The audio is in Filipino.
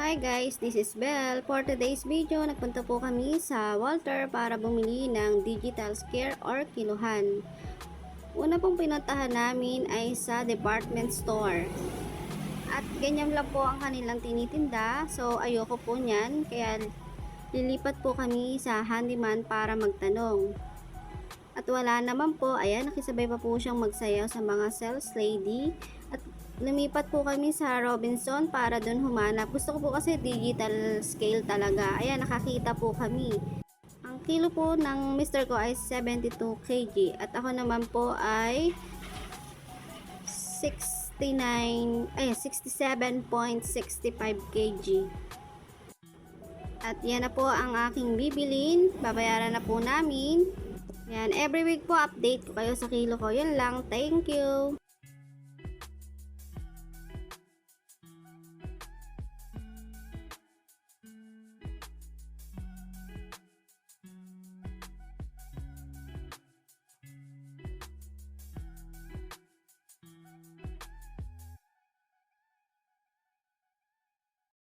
Hi guys, this is Belle. For today's video, nagpunta po kami sa Walter para bumili ng digital scare or kiluhan. Una pong pinuntahan namin ay sa department store. At ganyan lang po ang kanilang tinitinda. So ayoko po niyan, kaya lilipat po kami sa handyman para magtanong. At wala naman po, ayan, nakisabay pa po siyang magsayaw sa mga sales lady. At lumipat po kami sa Robinson para doon humanap. Gusto ko po kasi digital scale talaga. Ayan, nakakita po kami. Ang kilo po ng mister ko ay 72 kg. At ako naman po ay 67.65 kg. At yan na po ang aking bibilin. Babayaran na po namin. Yan, every week po update ko kayo sa kilo ko. Yun lang. Thank you.